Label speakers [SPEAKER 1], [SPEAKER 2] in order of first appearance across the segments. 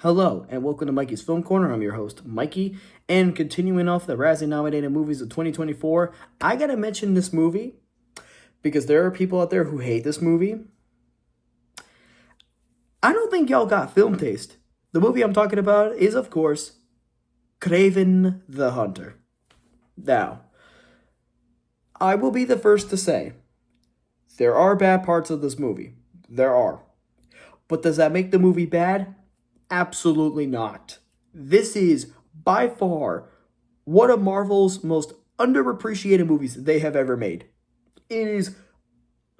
[SPEAKER 1] Hello, and welcome to Mikey's Film Corner. I'm your host, Mikey. And continuing off the Razzie-nominated movies of 2024, I gotta mention this movie because there are people out there who hate this movie. I don't think y'all got film taste. The movie I'm talking about is, of course, Kraven the Hunter. Now, I will be the first to say, there are bad parts of this movie. There are. But does that make the movie bad? Absolutely not. This is, by far, one of Marvel's most underappreciated movies they have ever made. It is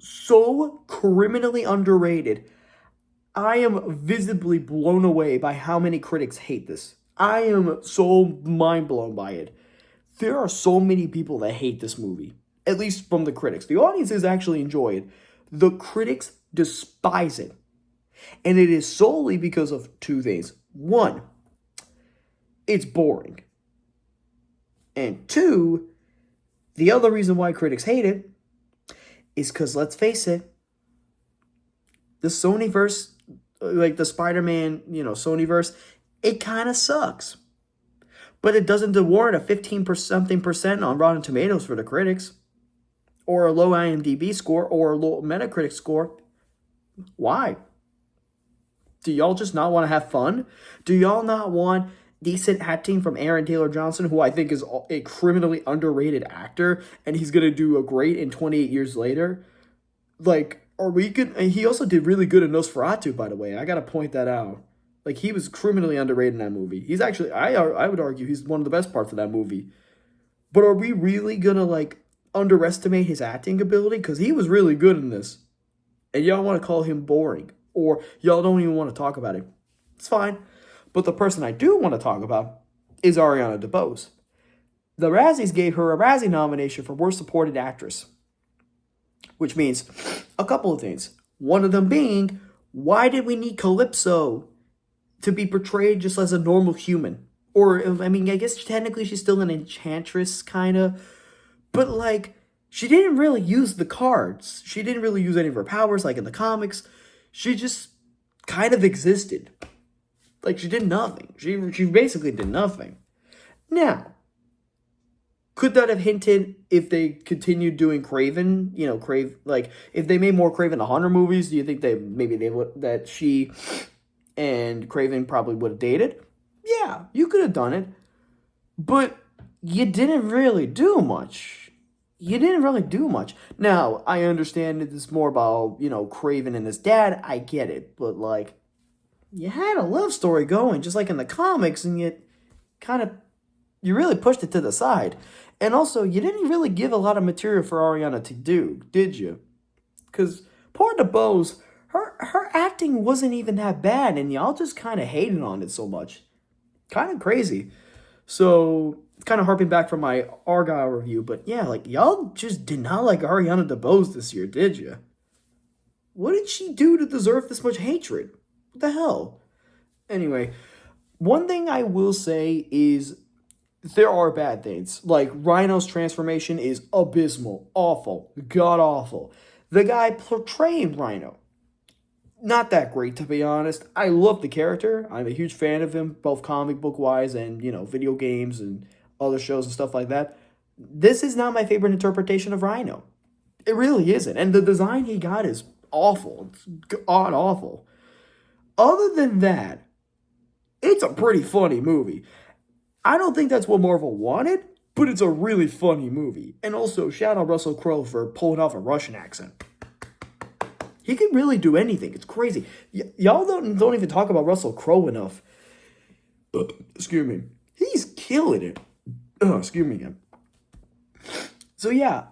[SPEAKER 1] so criminally underrated. I am visibly blown away by how many critics hate this. I am so mind blown by it. There are so many people that hate this movie, at least from the critics. The audiences actually enjoy it. The critics despise it. And it is solely because of two things. One, it's boring. And two, the other reason why critics hate it is because, let's face it, the Sonyverse, like the Spider-Man, Sonyverse, it kind of sucks. But it doesn't warrant a 15% on Rotten Tomatoes for the critics, or a low IMDb score, or a low Metacritic score. Why? Do y'all just not want to have fun? Do y'all not want decent acting from Aaron Taylor Johnson, who I think is a criminally underrated actor, and he's going to do a great in 28 years later? Like, are we good? And he also did really good in Nosferatu, by the way. I got to point that out. Like, he was criminally underrated in that movie. He's actually, I would argue, he's one of the best parts of that movie. But are we really going to, underestimate his acting ability? Because he was really good in this. And y'all want to call him boring. Or y'all don't even want to talk about it. It's fine. But the person I do want to talk about is Ariana DeBose. The Razzies gave her a Razzie nomination for Worst Supported Actress. Which means a couple of things. One of them being, why did we need Calypso to be portrayed just as a normal human? Or, I guess technically she's still an enchantress, kind of. But, she didn't really use the cards. She didn't really use any of her powers, like in the comics. She just kind of existed. She did nothing. She basically did nothing. Now, could that have hinted if they continued doing Kraven? If they made more Kraven the Hunter movies, do you think that she and Kraven probably would have dated? Yeah, you could have done it. But you didn't really do much. Now, I understand it's more about, Kraven and his dad. I get it. But, you had a love story going, just like in the comics, and you really pushed it to the side. And also, you didn't really give a lot of material for Ariana to do, did you? Because poor DeBose, her acting wasn't even that bad, and y'all just kind of hated on it so much. Kind of crazy. So, kind of harping back from my Argylle review, but yeah, y'all just did not like Ariana DeBose this year, did you? What did she do to deserve this much hatred? What the hell? Anyway, one thing I will say is there are bad things. Rhino's transformation is abysmal, awful, god-awful. The guy portraying Rhino, not that great, to be honest. I love the character. I'm a huge fan of him, both comic book-wise and, video games and other shows and stuff like that. This is not my favorite interpretation of Rhino. It really isn't. And the design he got is awful. It's god-awful. Other than that, it's a pretty funny movie. I don't think that's what Marvel wanted, but it's a really funny movie. And also, shout out Russell Crowe for pulling off a Russian accent. He can really do anything. It's crazy. Y'all don't even talk about Russell Crowe enough. Excuse me. He's killing it. Excuse me again. So yeah,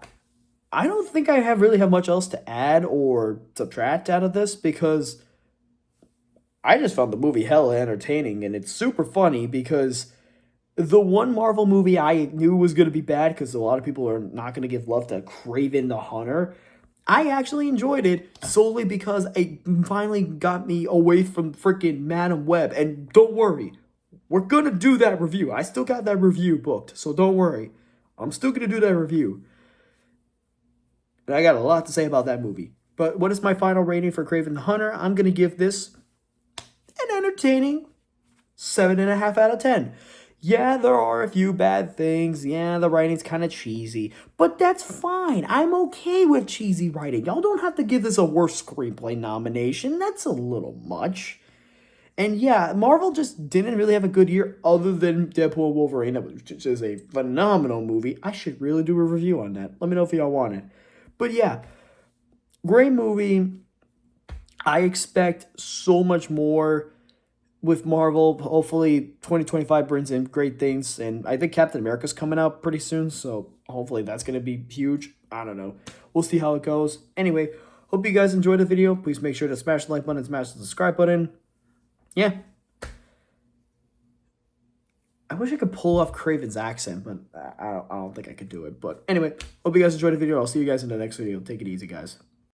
[SPEAKER 1] I don't think I really have much else to add or subtract out of this because I just found the movie hella entertaining, and it's super funny because the one Marvel movie I knew was going to be bad because a lot of people are not going to give love to Kraven the Hunter, I actually enjoyed it solely because it finally got me away from freaking Madam Web. And don't worry, we're going to do that review. I still got that review booked, so don't worry. I'm still going to do that review. And I got a lot to say about that movie. But what is my final rating for Kraven the Hunter? I'm going to give this an entertaining 7.5 out of 10. Yeah, there are a few bad things. Yeah, the writing's kind of cheesy. But that's fine. I'm okay with cheesy writing. Y'all don't have to give this a worst screenplay nomination. That's a little much. And yeah, Marvel just didn't really have a good year other than Deadpool and Wolverine, which is a phenomenal movie. I should really do a review on that. Let me know if y'all want it. But yeah, great movie. I expect so much more with Marvel. Hopefully 2025 brings in great things, and I think Captain America's coming out pretty soon, so hopefully that's going to be huge. I don't know. We'll see how it goes. Anyway, hope you guys enjoyed the video. Please make sure to smash the like button and smash the subscribe button. Yeah. I wish I could pull off Kraven's accent, but I don't think I could do it. But anyway, hope you guys enjoyed the video. I'll see you guys in the next video. Take it easy, guys.